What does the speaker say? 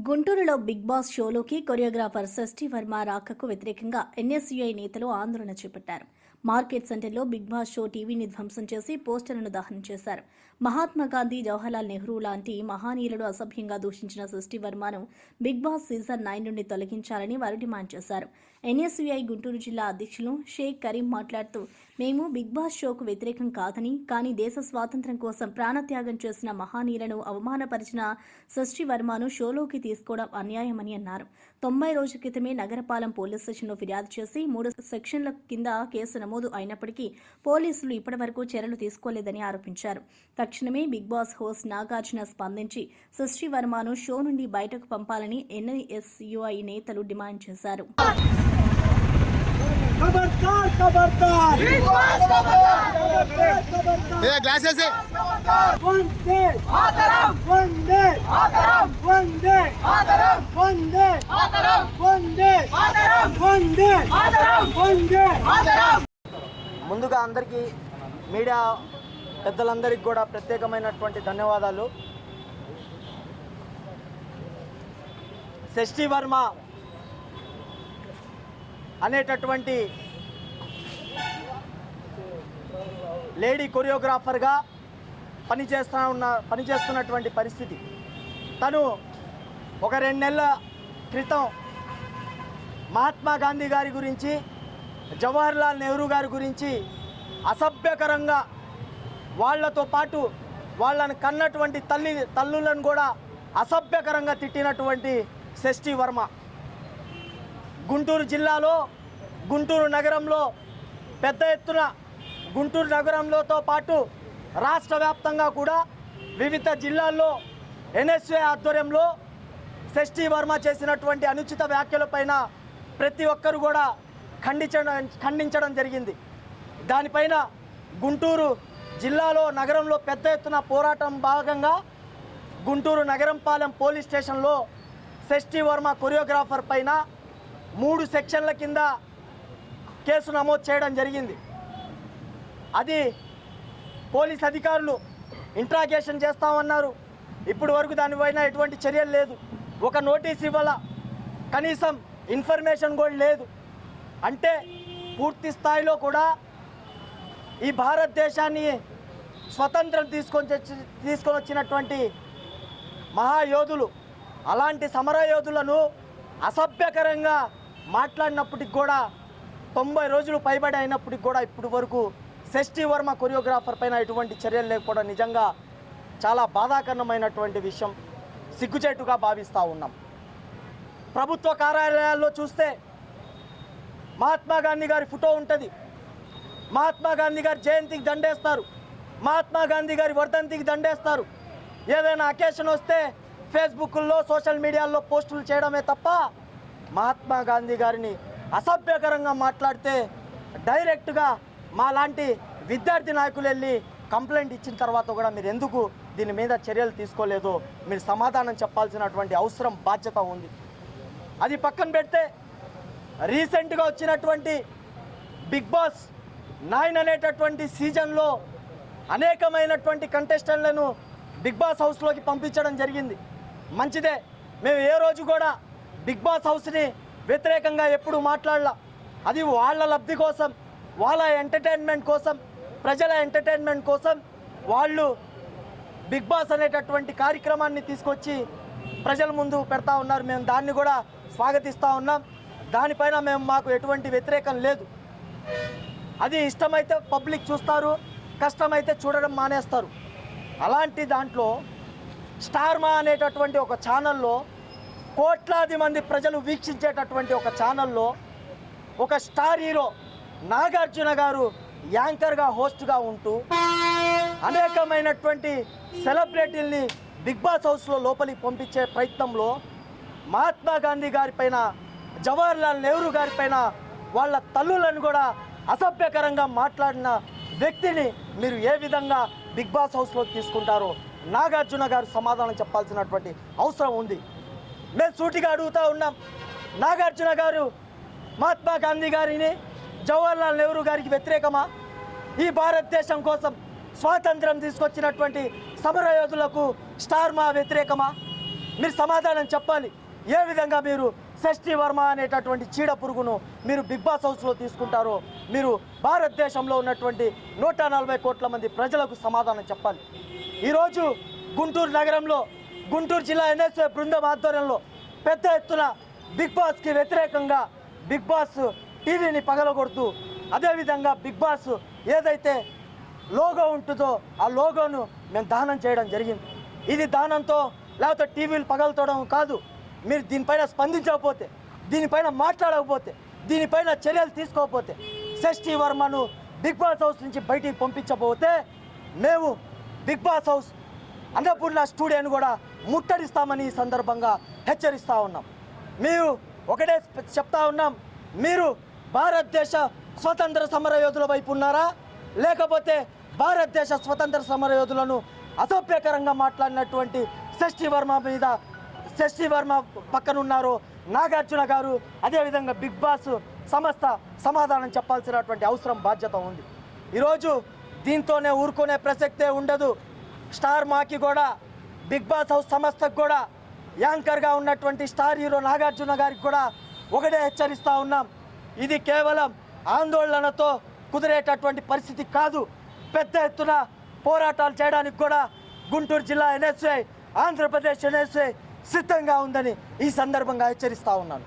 గుంటూరులో big boss షోలోకి choreographer Shashthi Varma రాకకు వ్యతిరేకంగా ఎన్ఎస్యుఐ నేతలు ఆందోళన చేపట్టారు. మార్కెట్ సెంటర్లో బిగ్ బాస్ షో టీవీని ధ్వంసం చేసి పోస్టర్లను దహనం చేశారు. మహాత్మాగాంధీ, జవహర్లాల్ నెహ్రూ లాంటి మహానీయులను అసభ్యంగా దూషించిన షష్ఠీ వర్మను బిగ్ బాస్ సీజన్ 9 నుండి తొలగించాలని వారు డిమాండ్ చేశారు. ఎన్ఎస్యుఐ గుంటూరు జిల్లా అధ్యక్షులు షేక్ కరీం మాట్లాడుతూ, మేము బిగ్ బాస్ షోకు వ్యతిరేకం కాదని, కానీ దేశ స్వాతంత్ర్యం కోసం ప్రాణత్యాగం చేసిన మహానీయులను అవమానపరిచిన షష్ఠీ వర్మను షోలోకి తీసుకోవడం అన్యాయమని అన్నారు. 90 రోజుల క్రితమే నగరపాలెం పోలీస్ స్టేషన్లో ఫిర్యాదు చేసి 3 సెక్షన్ల కింద కేసు నమోదు అయినప్పటికీ పోలీసులు ఇప్పటివరకు చర్యలు తీసుకోలేదని ఆరోపించారు. తక్షణమే బిగ్ బాస్ హోస్ట్ నాగార్జున స్పందించి షష్ఠీ వర్మను షో నుండి బయటకు పంపాలని ఎన్ఎస్యుఐ నేతలు డిమాండ్ చేశారు. ముందుగా అందరికీ మీడియా పెద్దలందరికీ కూడా ప్రత్యేకమైనటువంటి ధన్యవాదాలు. షష్ఠీ వర్మ అనేటటువంటి లేడీ కొరియోగ్రాఫర్గా పనిచేస్తున్నటువంటి పరిస్థితి. తను ఒక 2 నెలల క్రితం మహాత్మా గాంధీ గారి గురించి, జవహర్లాల్ నెహ్రూ గారి గురించి అసభ్యకరంగా వాళ్లతో పాటు వాళ్ళను కన్నటువంటి తల్లులను కూడా అసభ్యకరంగా తిట్టినటువంటి షష్ఠీ వర్మ గుంటూరు జిల్లాలో, గుంటూరు నగరంలో పెద్ద ఎత్తున, గుంటూరు నగరంలోతో పాటు రాష్ట్ర వ్యాప్తంగా కూడా వివిధ జిల్లాల్లో ఎన్ఎస్ఏ ఆధ్వర్యంలో షష్ఠీ వర్మ చేసినటువంటి అనుచిత వ్యాఖ్యలపైన ప్రతి ఒక్కరు కూడా ఖండించడం జరిగింది. దానిపైన గుంటూరు జిల్లాలో, నగరంలో పెద్ద ఎత్తున పోరాటం భాగంగా గుంటూరు నగరంపాలెం పోలీస్ స్టేషన్లో షష్ఠీ వర్మ కొరియోగ్రాఫర్ పైన 3 సెక్షన్ల కింద కేసు నమోదు చేయడం జరిగింది. అది పోలీస్ అధికారులు ఇంట్రాగేషన్ చేస్తామన్నారు. ఇప్పటి వరకు దానిపైన ఎటువంటి చర్యలు లేదు. ఒక నోటీస్ ఇవ్వాల, కనీసం ఇన్ఫర్మేషన్ కూడా లేదు. అంటే పూర్తి స్థాయిలో కూడా ఈ భారతదేశాన్ని స్వతంత్రం తీసుకొని వచ్చినటువంటి మహాయోధులు, అలాంటి సమరయోధులను అసభ్యకరంగా మాట్లాడినప్పటికి కూడా 90 రోజులు పైబడి అయినప్పటికి కూడా ఇప్పటి వరకు షష్ఠీ వర్మ కొరియోగ్రాఫర్ పైన ఎటువంటి చర్యలు లేకపోవడం నిజంగా చాలా బాధాకరమైనటువంటి విషయం, సిగ్గుచేటుగా భావిస్తూ ఉన్నాం. ప్రభుత్వ కార్యాలయాల్లో చూస్తే మహాత్మా గాంధీ గారి ఫోటో ఉంటుంది. మహాత్మా గాంధీ గారి జయంతికి దండేస్తారు, మహాత్మా గాంధీ గారి వర్ధంతికి దండేస్తారు. ఏదైనా అకేషన్ వస్తే ఫేస్బుక్లో, సోషల్ మీడియాలో పోస్టులు చేయడమే తప్ప మహాత్మా గాంధీ గారిని అసభ్యకరంగా మాట్లాడితే డైరెక్ట్గా మా లాంటి విద్యార్థి నాయకులు వెళ్ళి కంప్లైంట్ ఇచ్చిన తర్వాత కూడా మీరు ఎందుకు దీని మీద చర్యలు తీసుకోలేదో మీరు సమాధానం చెప్పాల్సినటువంటి అవసరం, బాధ్యత ఉంది. అది పక్కన పెడితే రీసెంట్గా వచ్చినటువంటి బిగ్ బాస్ 9 అనేటటువంటి సీజన్లో అనేకమైనటువంటి కంటెస్టెంట్లను బిగ్ బాస్ హౌస్లోకి పంపించడం జరిగింది. మంచిదే, మేము ఏ రోజు కూడా బిగ్ బాస్ హౌస్ని వ్యతిరేకంగా ఎప్పుడు మాట్లాడలా. అది వాళ్ళ లబ్ధి కోసం, వాళ్ళ ఎంటర్టైన్మెంట్ కోసం, ప్రజల ఎంటర్టైన్మెంట్ కోసం వాళ్ళు బిగ్ బాస్ అనేటటువంటి కార్యక్రమాన్ని తీసుకొచ్చి ప్రజల ముందు పెడతా ఉన్నారు. మేము దాన్ని కూడా స్వాగతిస్తూ ఉన్నాం. దానిపైన మాకు ఎటువంటి వ్యతిరేకం లేదు. అది ఇష్టమైతే పబ్లిక్ చూస్తారు, కష్టమైతే చూడడం మానేస్తారు. అలాంటి దాంట్లో స్టార్మా అనేటటువంటి ఒక ఛానల్లో, కోట్లాది మంది ప్రజలు వీక్షించేటటువంటి ఒక ఛానల్లో ఒక స్టార్ హీరో నాగార్జున గారు యాంకర్గా, హోస్ట్గా ఉంటూ అనేకమైనటువంటి సెలబ్రిటీల్ని బిగ్ బాస్ హౌస్లో లోపలికి పంపించే ప్రయత్నంలో మహాత్మా గాంధీ గారిపైన, జవహర్లాల్ నెహ్రూ గారిపైన, వాళ్ళ తల్లులను కూడా అసభ్యకరంగా మాట్లాడిన వ్యక్తిని మీరు ఏ విధంగా బిగ్ బాస్ హౌస్లోకి తీసుకుంటారో నాగార్జున గారు సమాధానం చెప్పాల్సినటువంటి అవసరం ఉంది. మేము సూటిగా అడుగుతూ ఉన్నాం, నాగార్జున గారు మహాత్మా గాంధీ గారిని, జవహర్లాల్ నెహ్రూ గారికి వ్యతిరేకమా? ఈ భారతదేశం కోసం స్వాతంత్రం తీసుకొచ్చినటువంటి సమరయోధులకు స్టార్మా వ్యతిరేకమా? మీరు సమాధానం చెప్పాలి. ఏ విధంగా మీరు షష్ఠి వర్మ అనేటటువంటి చీడ పురుగును మీరు బిగ్ బాస్ హౌస్లో తీసుకుంటారో మీరు భారతదేశంలో ఉన్నటువంటి 140 కోట్ల మంది ప్రజలకు సమాధానం చెప్పాలి. ఈరోజు గుంటూరు నగరంలో గుంటూరు జిల్లా ఎన్ఎస్ఏ బృందం ఆధ్వర్యంలో పెద్ద ఎత్తున బిగ్ బాస్కి వ్యతిరేకంగా బిగ్ బాస్ టీవీని పగలగొడుతూ అదేవిధంగా బిగ్ బాస్ ఏదైతే లోగో ఉంటుందో ఆ లోగోను మేము దానం చేయడం జరిగింది. ఇది దానంతో లేకపోతే టీవీలు పగలతోవడం కాదు. మీరు దీనిపైన స్పందించకపోతే, దీనిపైన మాట్లాడకపోతే, దీనిపైన చర్యలు తీసుకోకపోతే, షష్ఠి వర్మను బిగ్ బాస్ హౌస్ నుంచి బయటికి పంపించకపోతే మేము బిగ్ బాస్ హౌస్ అన్నపూర్ణ స్టూడియోని కూడా ముట్టడిస్తామని ఈ సందర్భంగా హెచ్చరిస్తూ ఉన్నాం. మీరు ఒకటే చెప్తా ఉన్నాం, మీరు భారతదేశ స్వతంత్ర సమరయోధుల వైపు ఉన్నారా, లేకపోతే భారతదేశ స్వతంత్ర సమరయోధులను అసభ్యకరంగా మాట్లాడినటువంటి షష్ఠి వర్మ మీద షష్ఠి వర్మ పక్కన ఉన్నారు నాగార్జున గారు, అదేవిధంగా బిగ్ బాస్ సంస్థ సమాధానం చెప్పాల్సినటువంటి అవసరం బాధ్యత ఉంది. ఈరోజు దీంతోనే ఊరుకునే ప్రసక్తే ఉండదు. స్టార్ మాకి కూడా బిగ్ బాస్ హౌస్ సంస్థకు కూడా యాంకర్గా ఉన్నటువంటి స్టార్ హీరో నాగార్జున గారికి కూడా ఒకటే హెచ్చరిస్తూ ఉన్నాం, ఇది కేవలం ఆందోళనతో కుదిరేటటువంటి పరిస్థితి కాదు. పెద్ద ఎత్తున పోరాటాలు చేయడానికి కూడా గుంటూరు జిల్లా ఎన్ఎస్ఏ, ఆంధ్రప్రదేశ్ ఎన్ఎస్ఏ సిద్ధంగా ఉందని ఈ సందర్భంగా హెచ్చరిస్తూ ఉన్నాను.